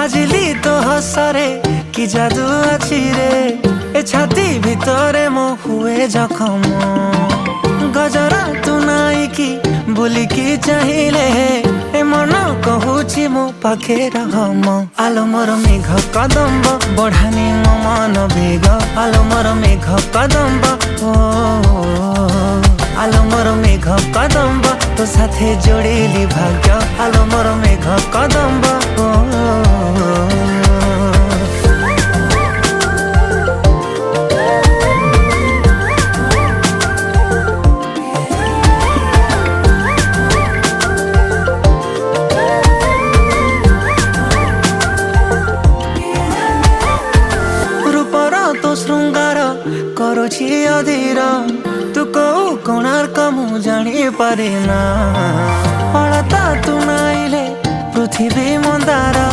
बाजिली तो हसरे कि जादू अच्छी रे ए छाती भितरे मो हुए जखम गजरा तू नाई कि बुलिकी चाहिए ए मन कहूची मो पाखे रम आलो मोर मेघ कदम्ब बढ़ानी मो मन बेग आलो मोर मेघ कदम्ब आलो मोर मेघ कदम्ब तो साथे जोड़ेली भाग्य आलो मोर मेघ कदम्ब तो श्रृंगार करुछि अधीर तू कौ कोणार्क मु जानी पारे ना अलता तू नाइले पृथ्वी मंदार।